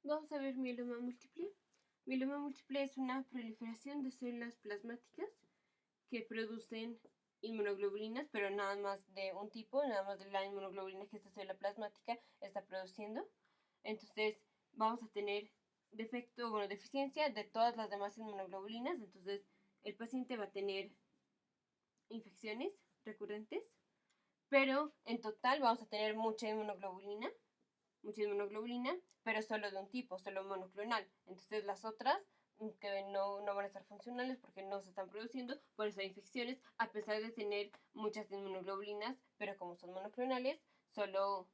Vamos a ver mieloma múltiple. Mieloma múltiple es una proliferación de células plasmáticas que producen inmunoglobulinas, pero nada más de un tipo, nada más de la inmunoglobulina que esta célula plasmática está produciendo. Entonces vamos a tener deficiencia de todas las demás inmunoglobulinas. Entonces el paciente va a tener infecciones recurrentes, pero en total vamos a tener mucha inmunoglobulina, pero solo de un tipo, solo monoclonal. Entonces las otras que no van a estar funcionales porque no se están produciendo, por eso hay infecciones, a pesar de tener muchas inmunoglobulinas, pero como son monoclonales, solo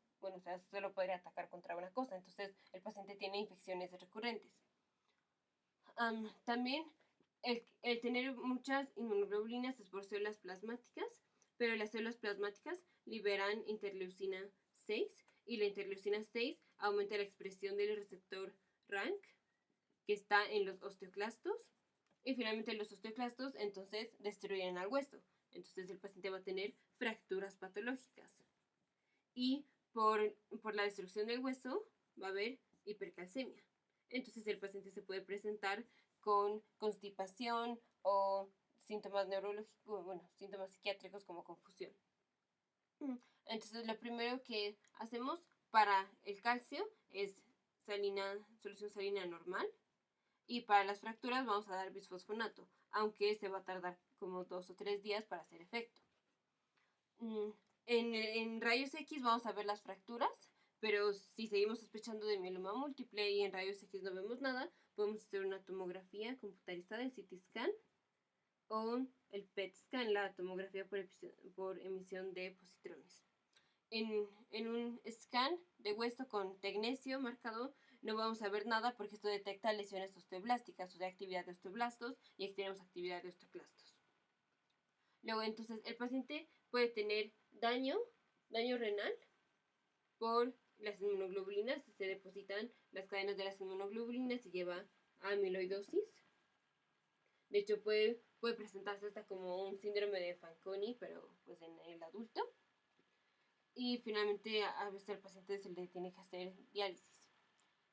podría atacar contra una cosa. Entonces el paciente tiene infecciones recurrentes. También el tener muchas inmunoglobulinas es por células plasmáticas, pero las células plasmáticas liberan interleucina 6 y la interleucina 6 aumenta la expresión del receptor RANK que está en los osteoclastos y finalmente los osteoclastos entonces destruyen al hueso. Entonces el paciente va a tener fracturas patológicas y por la destrucción del hueso va a haber hipercalcemia. Entonces el paciente se puede presentar con constipación o síntomas neurológicos, síntomas psiquiátricos como confusión. Entonces lo primero que hacemos para el calcio es solución salina normal y para las fracturas vamos a dar bisfosfonato, aunque se va a tardar como 2 o 3 días para hacer efecto. En rayos X vamos a ver las fracturas, pero si seguimos sospechando de mieloma múltiple y en rayos X no vemos nada, podemos hacer una tomografía computarizada, el CT scan, o el PET scan, la tomografía por emisión de positrones. En un scan de hueso con tecnecio marcado no vamos a ver nada porque esto detecta lesiones osteoblásticas, o de actividad de osteoblastos, y aquí tenemos actividad de osteoclastos. Luego entonces el paciente puede tener daño renal por las inmunoglobulinas, se depositan las cadenas de las inmunoglobulinas y lleva a amiloidosis. De hecho puede presentarse hasta como un síndrome de Fanconi, pero pues en el adulto. Y finalmente a veces al paciente se le tiene que hacer diálisis.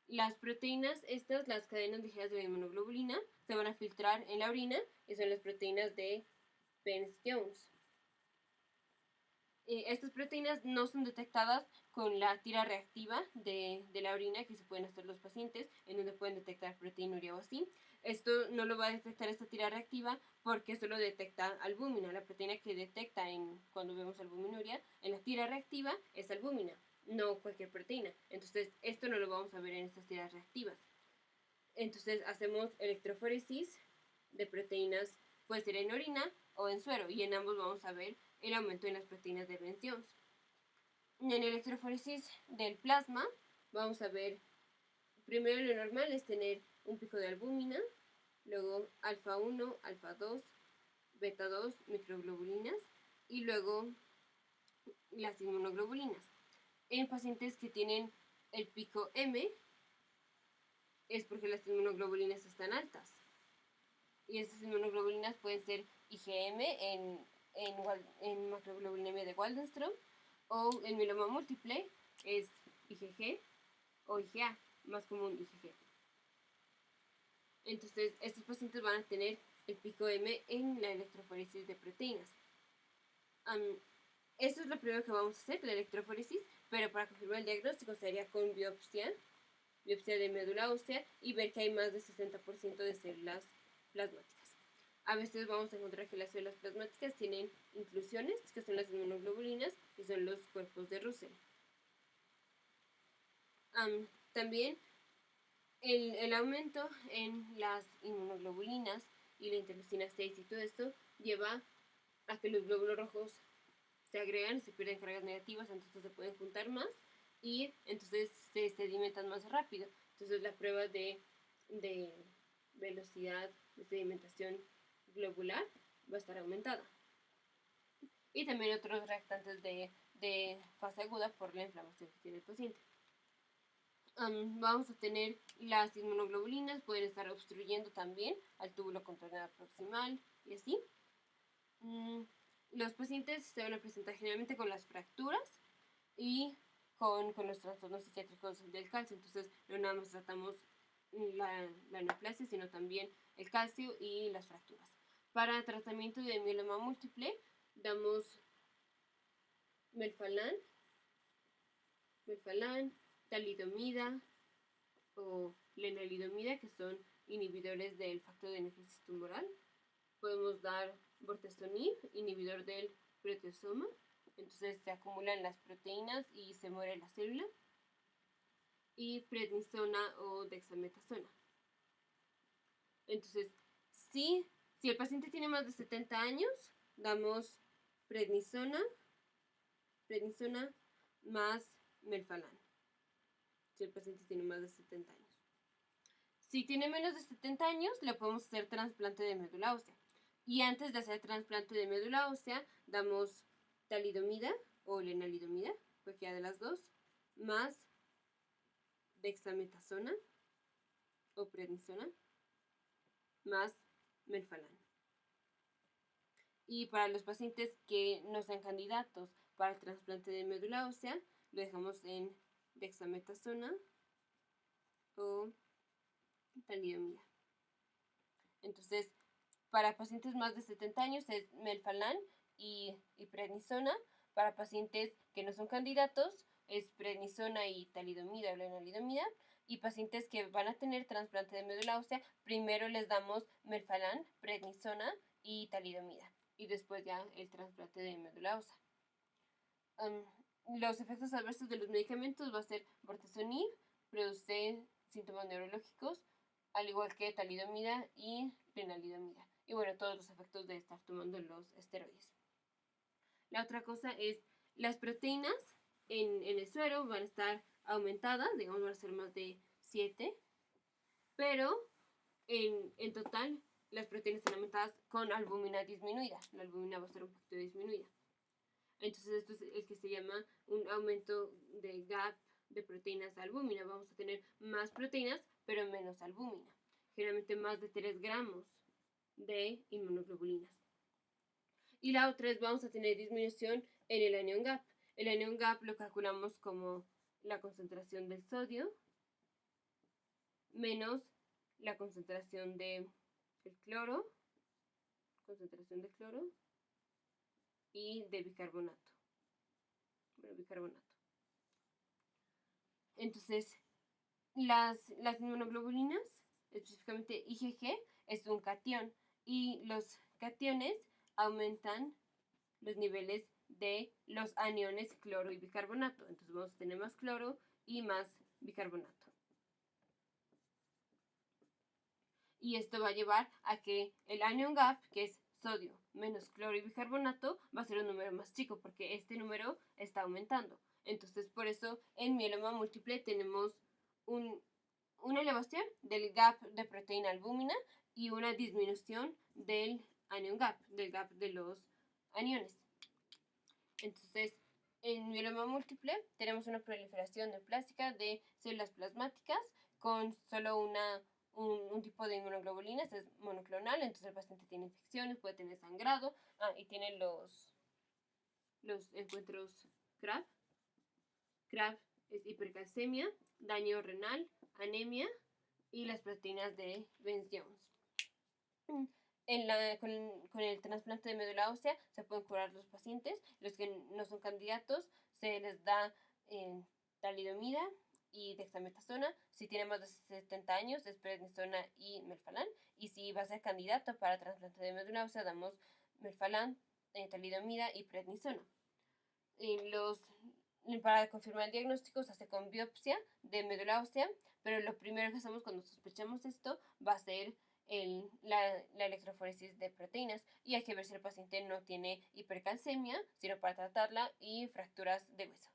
Las proteínas, las cadenas ligeras de la inmunoglobulina, se van a filtrar en la orina y son las proteínas de Pence-Jones. Estas proteínas no son detectadas con la tira reactiva de la orina que se pueden hacer los pacientes, en donde pueden detectar proteinuria o así. Esto no lo va a detectar esta tira reactiva porque solo detecta albúmina. La proteína que detecta cuando vemos albuminuria en la tira reactiva es albúmina, no cualquier proteína. Entonces esto no lo vamos a ver en estas tiras reactivas. Entonces hacemos electroforesis de proteínas, puede ser en orina o en suero, y en ambos vamos a ver el aumento en las proteínas de Bence-Jones. En electroforesis del plasma vamos a ver, primero lo normal es tener un pico de albúmina, luego alfa 1, alfa 2, beta 2, microglobulinas y luego las inmunoglobulinas. En pacientes que tienen el pico M es porque las inmunoglobulinas están altas. Y estas inmunoglobulinas pueden ser IgM en macroglobulinemia de Waldenström, o en mieloma múltiple es IgG o IgA, más común IgG. Entonces estos pacientes van a tener el pico M en la electroforesis de proteínas. Esto es lo primero que vamos a hacer, la electroforesis, pero para confirmar el diagnóstico sería con biopsia de médula ósea y ver que hay más del 60% de células plasmáticas. A veces vamos a encontrar que las células plasmáticas tienen inclusiones, que son las inmunoglobulinas, y son los cuerpos de Russell. También el aumento en las inmunoglobulinas y la interleucina 6 y todo esto lleva a que los glóbulos rojos se agregan, se pierden cargas negativas, entonces se pueden juntar más y entonces se sedimentan más rápido. Entonces la prueba de velocidad de sedimentación globular va a estar aumentada. Y también otros reactantes de fase aguda por la inflamación que tiene el paciente. Vamos a tener las inmunoglobulinas, pueden estar obstruyendo también al túbulo contorneal proximal y así. Los pacientes se van a presentar generalmente con las fracturas y con los trastornos psiquiátricos del calcio. Entonces, no nada más tratamos la neoplasia, sino también el calcio y las fracturas. Para tratamiento de mieloma múltiple, damos melfalán, talidomida o lenalidomida, que son inhibidores del factor de necrosis tumoral. Podemos dar bortezomib, inhibidor del proteasoma. Entonces se acumulan las proteínas y se muere la célula. Y prednisona o dexametasona. Entonces, si el paciente tiene más de 70 años, damos prednisona más melfalán. Si el paciente tiene más de 70 años. Si tiene menos de 70 años, le podemos hacer trasplante de médula ósea. Y antes de hacer trasplante de médula ósea, damos talidomida o lenalidomida, cualquiera de las dos, más dexametasona o prednisona, más melfalán. Y para los pacientes que no sean candidatos para el trasplante de médula ósea, lo dejamos en dexametasona o talidomida. Entonces, para pacientes más de 70 años es melfalán y prednisona. Para pacientes que no son candidatos es prednisona y talidomida o lenalidomida. Y pacientes que van a tener trasplante de médula ósea, primero les damos melfalán, prednisona y talidomida. Y después ya el trasplante de médula ósea. Los efectos adversos de los medicamentos va a ser bortezomib, produce síntomas neurológicos, al igual que talidomida y lenalidomida. Y bueno, todos los efectos de estar tomando los esteroides. La otra cosa es las proteínas en el suero van a estar aumentadas, digamos van a ser más de 7, pero en total las proteínas están aumentadas con albúmina disminuida. La albúmina va a estar un poquito disminuida. Entonces esto es el que se llama un aumento de gap de proteínas a albúmina. Vamos a tener más proteínas, pero menos albúmina. Generalmente más de 3 gramos de inmunoglobulinas. Y la otra es vamos a tener disminución en el anion gap. El anion gap lo calculamos como la concentración del sodio menos la concentración de cloro, y de bicarbonato. Entonces, las inmunoglobulinas, específicamente IgG, es un catión y los cationes aumentan los niveles de los aniones cloro y bicarbonato. Entonces vamos a tener más cloro y más bicarbonato. Y esto va a llevar a que el anion gap, que es sodio menos cloro y bicarbonato, va a ser un número más chico porque este número está aumentando. Entonces por eso en mieloma múltiple tenemos una elevación del gap de proteína albúmina y una disminución del anion gap, del gap de los aniones. Entonces, en mieloma múltiple tenemos una proliferación neoplástica de células plasmáticas con solo un tipo de inmunoglobulinas, es monoclonal, entonces el paciente tiene infecciones, puede tener sangrado, y tiene los encuentros CRAB. CRAB es hipercalcemia, daño renal, anemia y las proteínas de Bence-Jones. Con el trasplante de médula ósea se pueden curar los pacientes. Los que no son candidatos se les da talidomida y dexametasona. Si tiene más de 70 años es prednisona y melfalán. Y si va a ser candidato para trasplante de médula ósea damos melfalán, talidomida y prednisona. Para confirmar el diagnóstico se hace con biopsia de médula ósea, pero lo primero que hacemos cuando sospechamos esto va a ser la electroforesis de proteínas, y hay que ver si el paciente no tiene hipercalcemia, sino para tratarla, y fracturas de hueso.